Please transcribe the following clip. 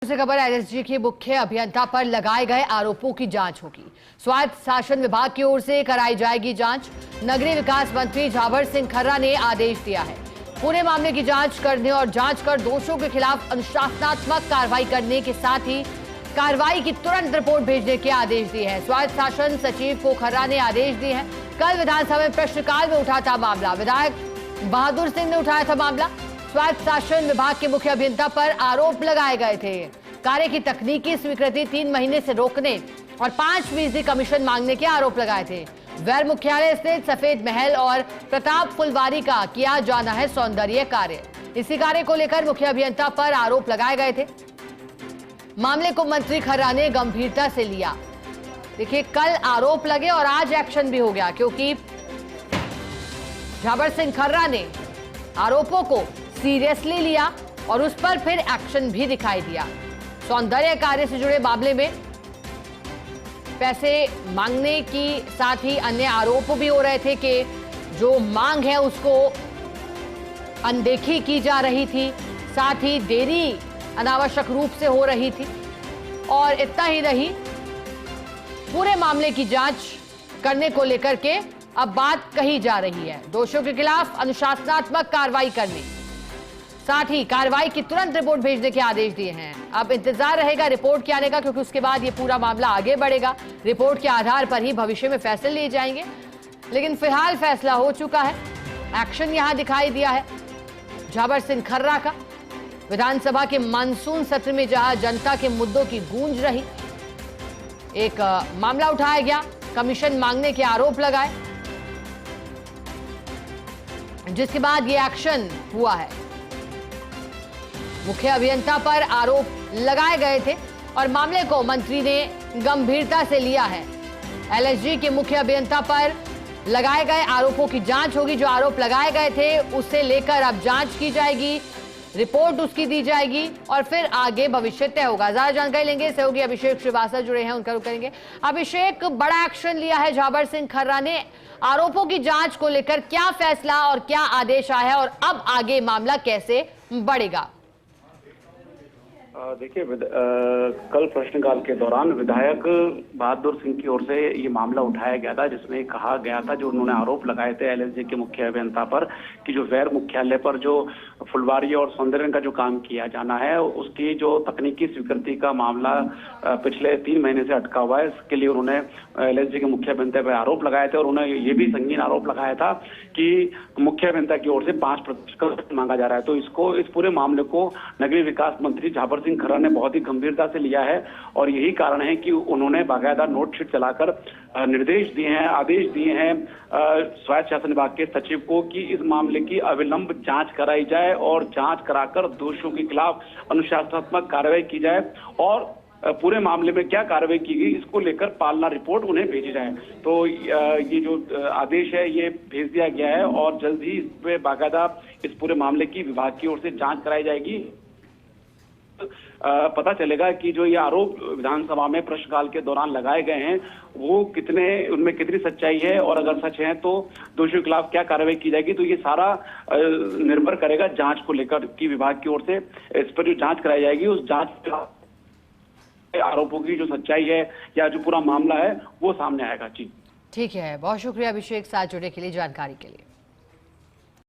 दूसरी खबर, एलएसजी के मुख्य अभियंता पर लगाए गए आरोपों की जांच होगी। स्वायत्त शासन विभाग की ओर से कराई जाएगी जांच। नगरीय विकास मंत्री झाबर सिंह खर्रा ने आदेश दिया है पूरे मामले की जांच करने और जांच कर दोषियों के खिलाफ अनुशासनात्मक कार्रवाई करने के साथ ही कार्रवाई की तुरंत रिपोर्ट भेजने के आदेश दिए हैं। स्वायत्त शासन सचिव को खर्रा ने आदेश दिए हैं। कल विधानसभा में प्रश्नकाल में उठा था मामला, विधायक बहादुर सिंह ने उठाया था मामला। स्वायत्त शासन विभाग के मुख्य अभियंता पर आरोप लगाए गए थे कार्य की तकनीकी स्वीकृति 3 महीने से रोकने और 5% कमीशन मांगने के आरोप लगाए थे। वैर मुख्यालय स्थित सफेद महल और प्रताप फुलवारी का किया जाना है सौंदर्य कार्य। इसी कार्य को लेकर मुख्य अभियंता पर आरोप लगाए गए थे। मामले को मंत्री खर्रा ने गंभीरता से लिया। देखिए, कल आरोप लगे और आज एक्शन भी हो गया, क्योंकि झाबर सिंह खर्रा ने आरोपों को सीरियसली लिया और उस पर फिर एक्शन भी दिखाई दिया। सौंदर्य कार्य से जुड़े मामले में पैसे मांगने की साथ ही अन्य आरोप भी हो रहे थे कि जो मांग है उसको अनदेखी की जा रही थी, साथ ही देरी अनावश्यक रूप से हो रही थी। और इतना ही नहीं, पूरे मामले की जांच करने को लेकर के अब बात कही जा रही है। दोषियों के खिलाफ अनुशासनात्मक कार्रवाई करने, साथ ही कार्रवाई की तुरंत रिपोर्ट भेजने के आदेश दिए हैं। अब इंतजार रहेगा रिपोर्ट के आने का, क्योंकि उसके बाद ये पूरा मामला आगे बढ़ेगा। रिपोर्ट के आधार पर ही भविष्य में फैसले लिए जाएंगे, लेकिन फिलहाल फैसला हो चुका है। एक्शन यहां दिखाई दिया है झाबर सिंह खर्रा का। विधानसभा के मानसून सत्र में जहां जनता के मुद्दों की गूंज रही, एक मामला उठाया गया, कमीशन मांगने के आरोप लगाए, जिसके बाद ये एक्शन हुआ है। मुख्य अभियंता पर आरोप लगाए गए थे और मामले को मंत्री ने गंभीरता से लिया है। एलएसजी के मुख्य अभियंता पर लगाए गए आरोपों की जांच होगी। जो आरोप लगाए गए थे उससे लेकर अब जांच की जाएगी, रिपोर्ट उसकी दी जाएगी और फिर आगे भविष्य तय होगा। ज्यादा जानकारी लेंगे, सहयोगी अभिषेक श्रीवास्तव जुड़े हैं, उनका रुख करेंगे। अभिषेक, बड़ा एक्शन लिया है झाबर सिंह खर्रा ने। आरोपों की जांच को लेकर क्या फैसला और क्या आदेश आया है और अब आगे मामला कैसे बढ़ेगा? देखिए, कल प्रश्नकाल के दौरान विधायक बहादुर सिंह की ओर से ये मामला उठाया गया था, जिसमें कहा गया था, जो उन्होंने आरोप लगाए थे एलएसजी के मुख्य अभियंता पर, कि जो वैर मुख्यालय पर जो फुलवारी और सौंदर्य का जो काम किया जाना है, उसकी जो तकनीकी स्वीकृति का मामला पिछले 3 महीने से अटका हुआ है। इसके लिए उन्होंने एलएसजी के मुख्य अभियंता पर आरोप लगाए थे और उन्होंने ये भी संगीन आरोप लगाया था कि मुख्य अभियंता की ओर से 5% मांगा जा रहा है। तो इस पूरे मामले को नगरीय विकास मंत्री झाबर सिंह खर्रा ने बहुत ही गंभीरता से लिया है और यही कारण है कि उन्होंने बाकायदा नोटशीट चलाकर निर्देश दिए हैं, आदेश दिए हैं स्वायत्त शासन विभाग के सचिव को कि इस मामले की अविलंब जांच कराई जाए और जांच कराकर दोषियों के खिलाफ अनुशासनात्मक कार्रवाई की जाए और पूरे मामले में क्या कार्रवाई की गई इसको लेकर पालना रिपोर्ट उन्हें भेजी जाए। तो ये जो आदेश है ये भेज दिया गया है और जल्द ही इस पे बाकायदा इस पूरे मामले की विभाग की ओर से जांच कराई जाएगी। पता चलेगा कि जो ये आरोप विधानसभा में प्रश्नकाल के दौरान लगाए गए हैं वो उनमें कितनी सच्चाई है और अगर सच है तो दोषियों के खिलाफ क्या कार्रवाई की जाएगी। तो ये सारा निर्भर करेगा जांच को लेकर कि विभाग की ओर से इस पर जो जांच कराई जाएगी, उस जांच आरोपों की जो सच्चाई है या जो पूरा मामला है वो सामने आएगा। जी ठीक है, बहुत शुक्रिया अभिषेक, साथ जुड़ने के लिए, जानकारी के लिए।